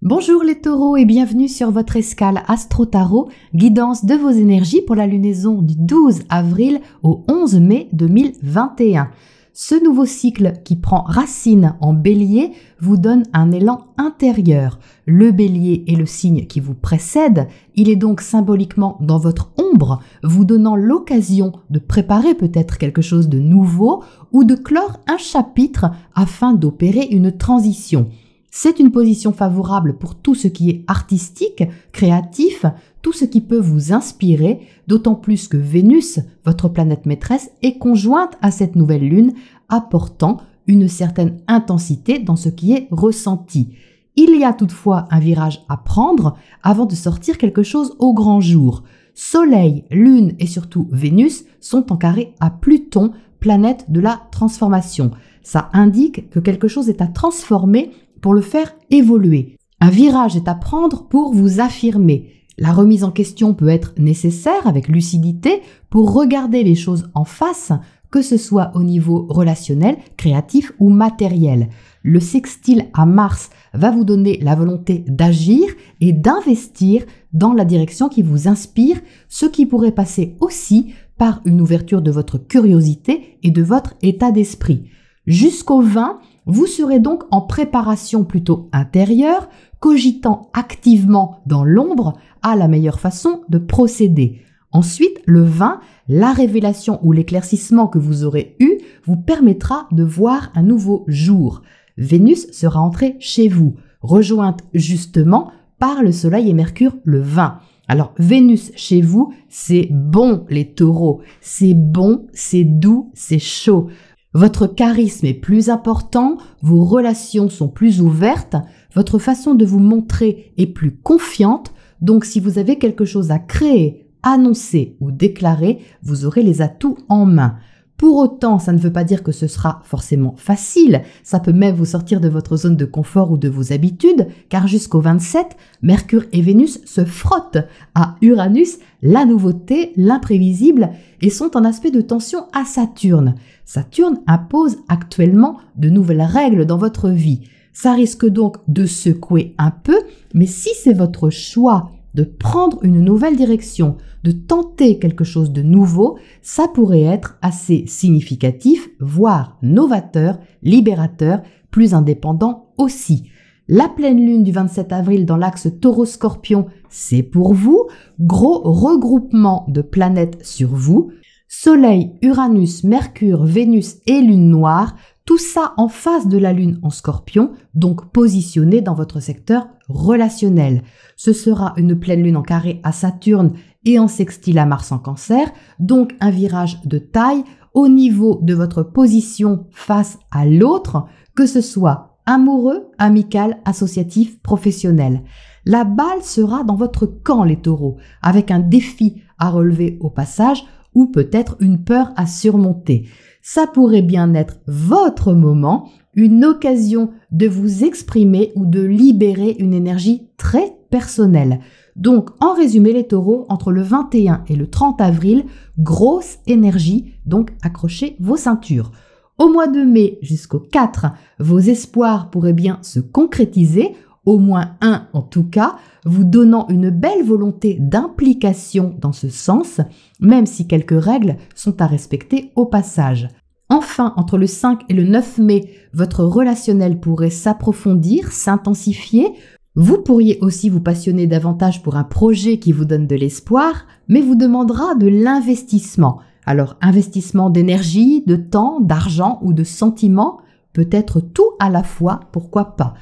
Bonjour les taureaux et bienvenue sur votre escale Astro Tarot, guidance de vos énergies pour la lunaison du 12 avril au 11 mai 2021. Ce nouveau cycle qui prend racine en bélier vous donne un élan intérieur. Le bélier est le signe qui vous précède, il est donc symboliquement dans votre ombre, vous donnant l'occasion de préparer peut-être quelque chose de nouveau ou de clore un chapitre afin d'opérer une transition. C'est une position favorable pour tout ce qui est artistique, créatif, tout ce qui peut vous inspirer, d'autant plus que Vénus, votre planète maîtresse, est conjointe à cette nouvelle lune, apportant une certaine intensité dans ce qui est ressenti. Il y a toutefois un virage à prendre avant de sortir quelque chose au grand jour. Soleil, Lune et surtout Vénus sont en carré à Pluton, planète de la transformation. Ça indique que quelque chose est à transformer pour le faire évoluer. Un virage est à prendre pour vous affirmer. La remise en question peut être nécessaire avec lucidité pour regarder les choses en face, que ce soit au niveau relationnel, créatif ou matériel. Le sextile à Mars va vous donner la volonté d'agir et d'investir dans la direction qui vous inspire, ce qui pourrait passer aussi par une ouverture de votre curiosité et de votre état d'esprit. Jusqu'au 20, vous serez donc en préparation plutôt intérieure, cogitant activement dans l'ombre à la meilleure façon de procéder. Ensuite, le 20, la révélation ou l'éclaircissement que vous aurez eu vous permettra de voir un nouveau jour. Vénus sera entrée chez vous, rejointe justement par le Soleil et Mercure le 20. Alors, Vénus chez vous, c'est bon les taureaux, c'est bon, c'est doux, c'est chaud. Votre charisme est plus important, vos relations sont plus ouvertes, votre façon de vous montrer est plus confiante, donc si vous avez quelque chose à créer, annoncer ou déclarer, vous aurez les atouts en main. Pour autant, ça ne veut pas dire que ce sera forcément facile, ça peut même vous sortir de votre zone de confort ou de vos habitudes, car jusqu'au 27, Mercure et Vénus se frottent à Uranus, la nouveauté, l'imprévisible, et sont en aspect de tension à Saturne. Saturne impose actuellement de nouvelles règles dans votre vie. Ça risque donc de secouer un peu, mais si c'est votre choix de prendre une nouvelle direction, de tenter quelque chose de nouveau, ça pourrait être assez significatif, voire novateur, libérateur, plus indépendant aussi. La pleine lune du 27 avril dans l'axe Taureau-Scorpion, c'est pour vous. Gros regroupement de planètes sur vous. Soleil, Uranus, Mercure, Vénus et Lune noire, tout ça en face de la Lune en Scorpion, donc positionné dans votre secteur relationnel. Ce sera une pleine lune en carré à Saturne et en sextile à Mars en Cancer, donc un virage de taille au niveau de votre position face à l'autre, que ce soit amoureux, amical, associatif, professionnel. La balle sera dans votre camp les taureaux, avec un défi à relever au passage ou peut-être une peur à surmonter. Ça pourrait bien être votre moment, une occasion de vous exprimer ou de libérer une énergie très personnelle. Donc, en résumé les taureaux, entre le 21 et le 30 avril, grosse énergie, donc accrochez vos ceintures. Au mois de mai jusqu'au 4, vos espoirs pourraient bien se concrétiser, au moins un en tout cas, vous donnant une belle volonté d'implication dans ce sens, même si quelques règles sont à respecter au passage. Enfin, entre le 5 et le 9 mai, votre relationnel pourrait s'approfondir, s'intensifier. Vous pourriez aussi vous passionner davantage pour un projet qui vous donne de l'espoir, mais vous demandera de l'investissement. Alors, investissement d'énergie, de temps, d'argent ou de sentiments, peut-être tout à la fois, pourquoi pas.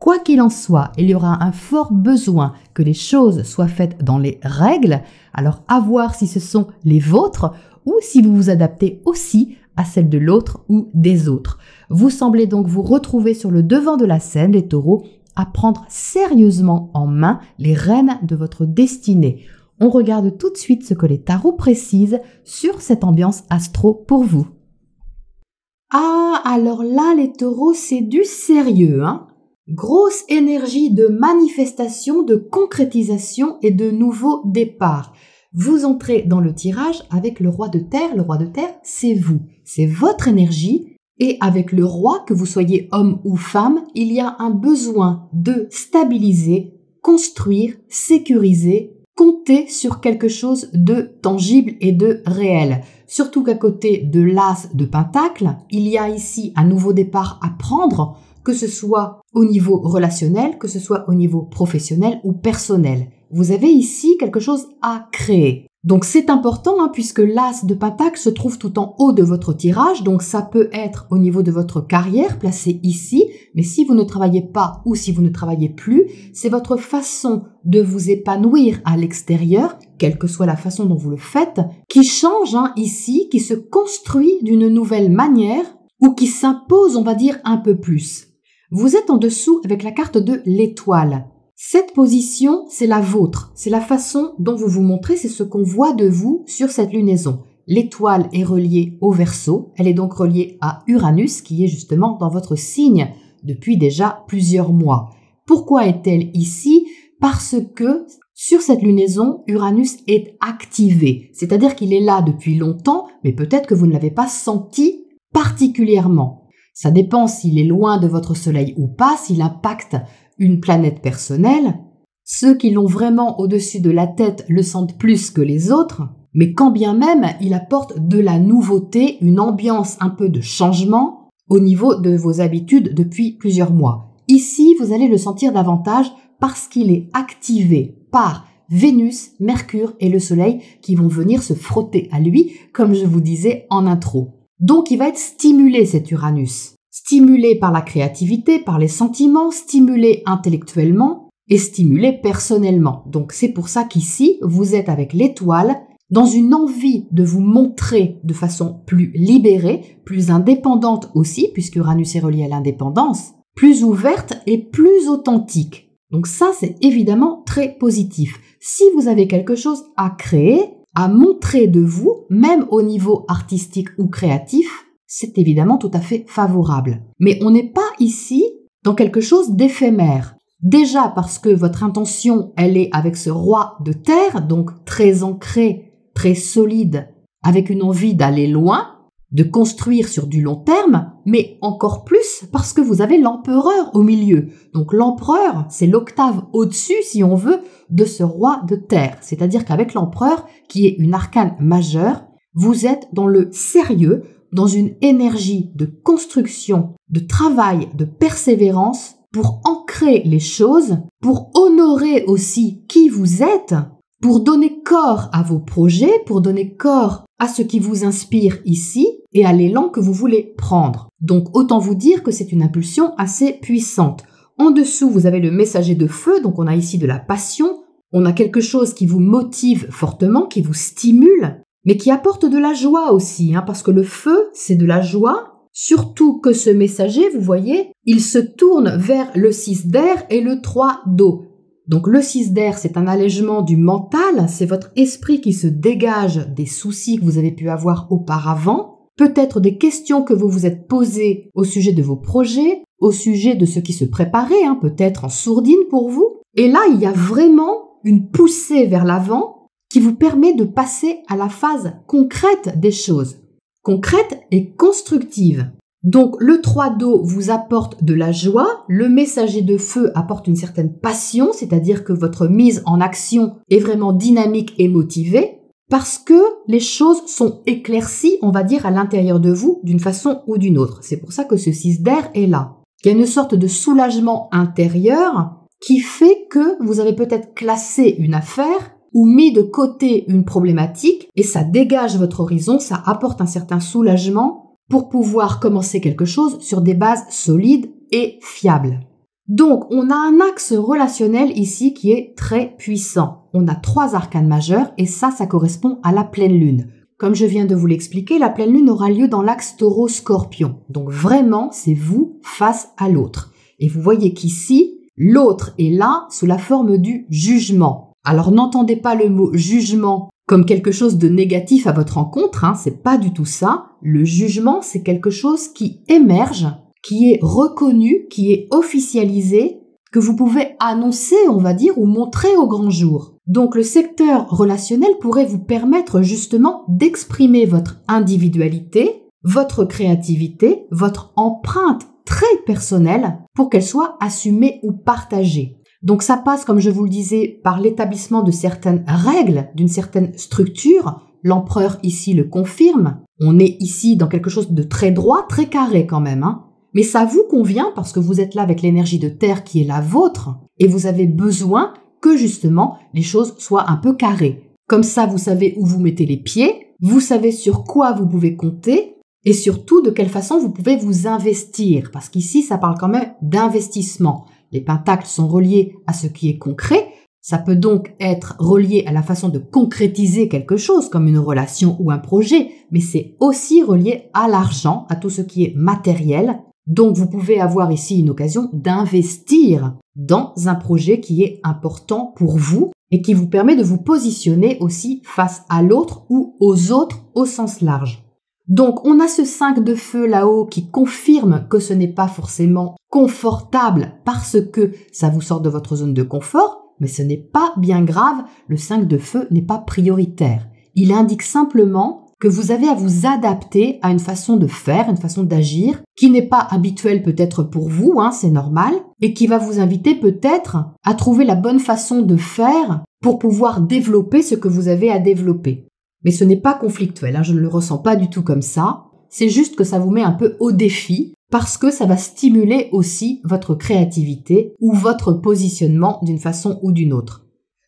Quoi qu'il en soit, il y aura un fort besoin que les choses soient faites dans les règles, alors à voir si ce sont les vôtres ou si vous vous adaptez aussi à celles de l'autre ou des autres. Vous semblez donc vous retrouver sur le devant de la scène, les taureaux, à prendre sérieusement en main les rênes de votre destinée. On regarde tout de suite ce que les tarots précisent sur cette ambiance astro pour vous. Ah, alors là les taureaux, c'est du sérieux, hein? Grosse énergie de manifestation, de concrétisation et de nouveau départ. Vous entrez dans le tirage avec le roi de terre. Le roi de terre, c'est vous. C'est votre énergie Et avec le roi, que vous soyez homme ou femme, il y a un besoin de stabiliser, construire, sécuriser, compter sur quelque chose de tangible et de réel. Surtout qu'à côté de l'as de Pentacle, il y a ici un nouveau départ à prendre, que ce soit au niveau relationnel, que ce soit au niveau professionnel ou personnel. Vous avez ici quelque chose à créer. Donc c'est important puisque l'as de Pentacle se trouve tout en haut de votre tirage, donc ça peut être au niveau de votre carrière placé ici, mais si vous ne travaillez pas ou si vous ne travaillez plus, c'est votre façon de vous épanouir à l'extérieur, quelle que soit la façon dont vous le faites, qui change ici, qui se construit d'une nouvelle manière ou qui s'impose, on va dire, un peu plus. Vous êtes en dessous avec la carte de l'étoile. Cette position, c'est la vôtre, c'est la façon dont vous vous montrez, c'est ce qu'on voit de vous sur cette lunaison. L'étoile est reliée au Verseau, elle est donc reliée à Uranus qui est justement dans votre signe depuis déjà plusieurs mois. Pourquoi est-elle ici? Parce que sur cette lunaison, Uranus est activé, c'est-à-dire qu'il est là depuis longtemps, mais peut-être que vous ne l'avez pas senti particulièrement. Ça dépend s'il est loin de votre soleil ou pas, s'il impacte une planète personnelle. Ceux qui l'ont vraiment au-dessus de la tête le sentent plus que les autres, mais quand bien même il apporte de la nouveauté, une ambiance un peu de changement au niveau de vos habitudes depuis plusieurs mois. Ici, vous allez le sentir davantage parce qu'il est activé par Vénus, Mercure et le Soleil qui vont venir se frotter à lui, comme je vous disais en intro. Donc il va être stimulé cet Uranus. Stimulé par la créativité, par les sentiments, stimulé intellectuellement et stimulé personnellement. Donc c'est pour ça qu'ici, vous êtes avec l'étoile dans une envie de vous montrer de façon plus libérée, plus indépendante aussi, puisque Uranus est relié à l'indépendance, plus ouverte et plus authentique. Donc ça, c'est évidemment très positif. Si vous avez quelque chose à créer, à montrer de vous, même au niveau artistique ou créatif, c'est évidemment tout à fait favorable. Mais on n'est pas ici dans quelque chose d'éphémère. Déjà parce que votre intention, elle est avec ce roi de terre, donc très ancré, très solide, avec une envie d'aller loin, de construire sur du long terme, mais encore plus parce que vous avez l'empereur au milieu. Donc l'empereur, c'est l'octave au-dessus, si on veut, de ce roi de terre. C'est-à-dire qu'avec l'empereur, qui est une arcane majeure, vous êtes dans le sérieux, dans une énergie de construction, de travail, de persévérance pour ancrer les choses, pour honorer aussi qui vous êtes, pour donner corps à vos projets, pour donner corps à ce qui vous inspire ici et à l'élan que vous voulez prendre. Donc autant vous dire que c'est une impulsion assez puissante. En dessous, vous avez le messager de feu, donc on a ici de la passion, on a quelque chose qui vous motive fortement, qui vous stimule, mais qui apporte de la joie aussi, parce que le feu, c'est de la joie, surtout que ce messager, vous voyez, il se tourne vers le 6 d'air et le 3 d'eau. Donc le 6 d'air, c'est un allègement du mental, c'est votre esprit qui se dégage des soucis que vous avez pu avoir auparavant, peut-être des questions que vous vous êtes posées au sujet de vos projets, au sujet de ce qui se préparait, peut-être en sourdine pour vous. Et là, il y a vraiment une poussée vers l'avant qui vous permet de passer à la phase concrète des choses, concrète et constructive. Donc le 3 d'eau vous apporte de la joie, le messager de feu apporte une certaine passion, c'est-à-dire que votre mise en action est vraiment dynamique et motivée, parce que les choses sont éclaircies, on va dire, à l'intérieur de vous d'une façon ou d'une autre. C'est pour ça que ce 6 d'air est là. Il y a une sorte de soulagement intérieur qui fait que vous avez peut-être classé une affaire ou mis de côté une problématique et ça dégage votre horizon, ça apporte un certain soulagement pour pouvoir commencer quelque chose sur des bases solides et fiables. Donc, on a un axe relationnel ici qui est très puissant. On a 3 arcanes majeures et ça correspond à la pleine lune. Comme je viens de vous l'expliquer, la pleine lune aura lieu dans l'axe taureau-scorpion. Donc vraiment, c'est vous face à l'autre. Et vous voyez qu'ici, l'autre est là sous la forme du jugement. Alors n'entendez pas le mot jugement comme quelque chose de négatif à votre encontre, c'est pas du tout ça. Le jugement, c'est quelque chose qui émerge, qui est reconnu, qui est officialisé, que vous pouvez annoncer, on va dire, ou montrer au grand jour. Donc le secteur relationnel pourrait vous permettre justement d'exprimer votre individualité, votre créativité, votre empreinte très personnelle pour qu'elle soit assumée ou partagée. Donc ça passe, comme je vous le disais, par l'établissement de certaines règles, d'une certaine structure. L'empereur ici le confirme. On est ici dans quelque chose de très droit, très carré quand même, hein. Mais ça vous convient parce que vous êtes là avec l'énergie de terre qui est la vôtre et vous avez besoin que justement les choses soient un peu carrées. Comme ça, vous savez où vous mettez les pieds, vous savez sur quoi vous pouvez compter et surtout de quelle façon vous pouvez vous investir. Parce qu'ici, ça parle quand même d'investissement. Les pentacles sont reliés à ce qui est concret. Ça peut donc être relié à la façon de concrétiser quelque chose comme une relation ou un projet, mais c'est aussi relié à l'argent, à tout ce qui est matériel. Donc vous pouvez avoir ici une occasion d'investir dans un projet qui est important pour vous et qui vous permet de vous positionner aussi face à l'autre ou aux autres au sens large. Donc on a ce 5 de feu là-haut qui confirme que ce n'est pas forcément confortable parce que ça vous sort de votre zone de confort, mais ce n'est pas bien grave, le 5 de feu n'est pas prioritaire. Il indique simplement que vous avez à vous adapter à une façon de faire, une façon d'agir, qui n'est pas habituelle peut-être pour vous, hein, c'est normal, et qui va vous inviter peut-être à trouver la bonne façon de faire pour pouvoir développer ce que vous avez à développer. Mais ce n'est pas conflictuel, hein, je ne le ressens pas du tout comme ça, c'est juste que ça vous met un peu au défi, parce que ça va stimuler aussi votre créativité ou votre positionnement d'une façon ou d'une autre.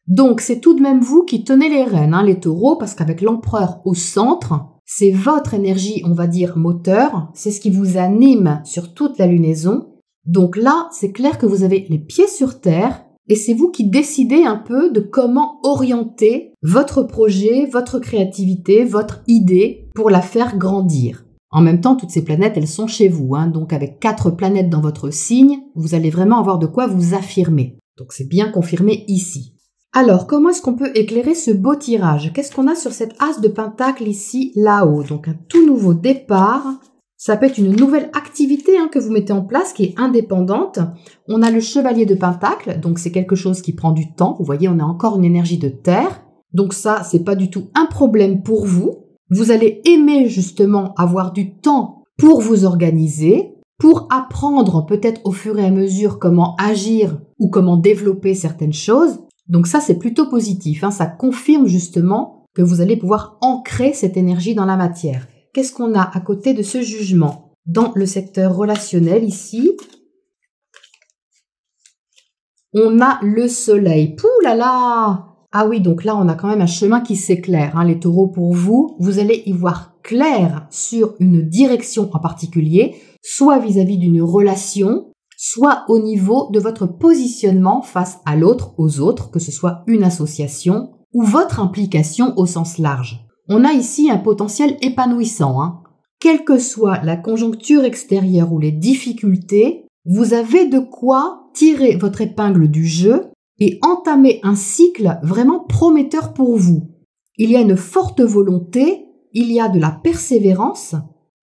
Donc, c'est tout de même vous qui tenez les rênes, hein, les taureaux, parce qu'avec l'empereur au centre, c'est votre énergie, on va dire, moteur, c'est ce qui vous anime sur toute la lunaison. Donc là, c'est clair que vous avez les pieds sur terre et c'est vous qui décidez un peu de comment orienter votre projet, votre créativité, votre idée pour la faire grandir. En même temps, toutes ces planètes, elles sont chez vous, hein, donc avec 4 planètes dans votre signe, vous allez vraiment avoir de quoi vous affirmer. Donc c'est bien confirmé ici. Alors, comment est-ce qu'on peut éclairer ce beau tirage? Qu'est-ce qu'on a sur cette as de pentacle ici, là-haut? Donc, un tout nouveau départ. Ça peut être une nouvelle activité hein, que vous mettez en place qui est indépendante. On a le chevalier de pentacle, donc c'est quelque chose qui prend du temps. Vous voyez, on a encore une énergie de terre. Donc ça, c'est pas du tout un problème pour vous. Vous allez aimer justement avoir du temps pour vous organiser, pour apprendre peut-être au fur et à mesure comment agir ou comment développer certaines choses. Donc ça, c'est plutôt positif, hein. Ça confirme justement que vous allez pouvoir ancrer cette énergie dans la matière. Qu'est-ce qu'on a à côté de ce jugement? Dans le secteur relationnel ici, on a le soleil. Pouh là là! Ah oui, donc là, on a quand même un chemin qui s'éclaire, hein, les taureaux pour vous. Vous allez y voir clair sur une direction en particulier, soit vis-à-vis d'une relation, soit au niveau de votre positionnement face à l'autre, aux autres, que ce soit une association ou votre implication au sens large. On a ici un potentiel épanouissant, hein. Quelle que soit la conjoncture extérieure ou les difficultés, vous avez de quoi tirer votre épingle du jeu et entamer un cycle vraiment prometteur pour vous. Il y a une forte volonté, il y a de la persévérance,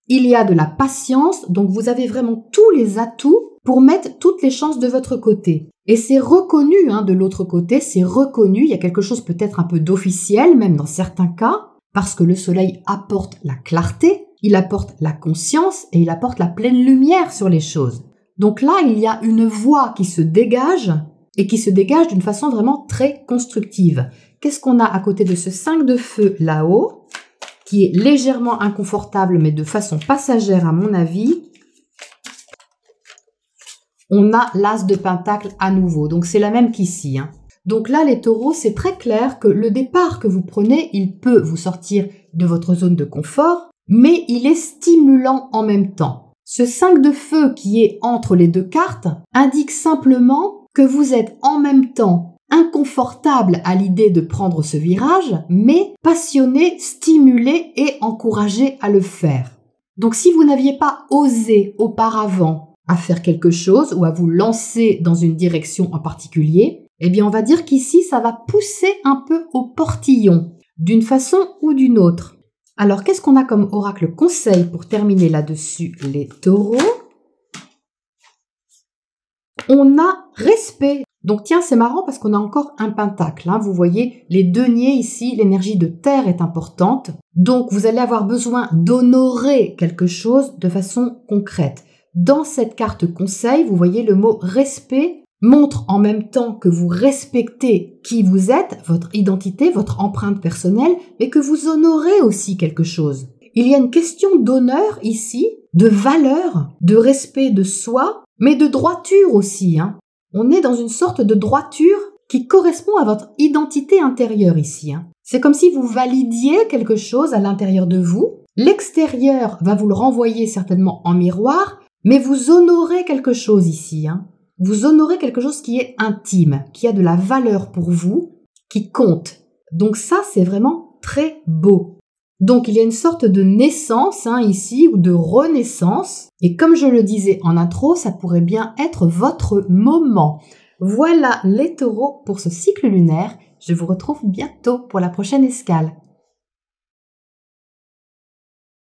il y a de la patience, donc vous avez vraiment tous les atouts pour mettre toutes les chances de votre côté. Et c'est reconnu, hein, de l'autre côté, c'est reconnu, il y a quelque chose peut-être un peu d'officiel, même dans certains cas, parce que le soleil apporte la clarté, il apporte la conscience et il apporte la pleine lumière sur les choses. Donc là, il y a une voie qui se dégage et qui se dégage d'une façon vraiment très constructive. Qu'est-ce qu'on a à côté de ce 5 de feu là-haut, qui est légèrement inconfortable, mais de façon passagère à mon avis? On a l'as de pentacle à nouveau, donc c'est la même qu'ici, hein. Donc là, les taureaux, c'est très clair que le départ que vous prenez, il peut vous sortir de votre zone de confort, mais il est stimulant en même temps. Ce 5 de feu qui est entre les deux cartes indique simplement que vous êtes en même temps inconfortable à l'idée de prendre ce virage, mais passionné, stimulé et encouragé à le faire. Donc si vous n'aviez pas osé auparavant à faire quelque chose ou à vous lancer dans une direction en particulier, eh bien on va dire qu'ici ça va pousser un peu au portillon, d'une façon ou d'une autre. Alors qu'est-ce qu'on a comme oracle conseil pour terminer là-dessus les taureaux? On a respect. Donc tiens, c'est marrant parce qu'on a encore un pentacle. Vous voyez, les deniers ici, l'énergie de terre est importante. Donc vous allez avoir besoin d'honorer quelque chose de façon concrète. Dans cette carte conseil, vous voyez le mot respect montre en même temps que vous respectez qui vous êtes, votre identité, votre empreinte personnelle, mais que vous honorez aussi quelque chose. Il y a une question d'honneur ici, de valeur, de respect de soi, mais de droiture aussi. On est dans une sorte de droiture qui correspond à votre identité intérieure ici. C'est comme si vous validiez quelque chose à l'intérieur de vous. L'extérieur va vous le renvoyer certainement en miroir, mais vous honorez quelque chose ici. Vous honorez quelque chose qui est intime, qui a de la valeur pour vous, qui compte. Donc ça, c'est vraiment très beau. Donc il y a une sorte de naissance ici, ou de renaissance. Et comme je le disais en intro, ça pourrait bien être votre moment. Voilà les taureaux pour ce cycle lunaire. Je vous retrouve bientôt pour la prochaine escale.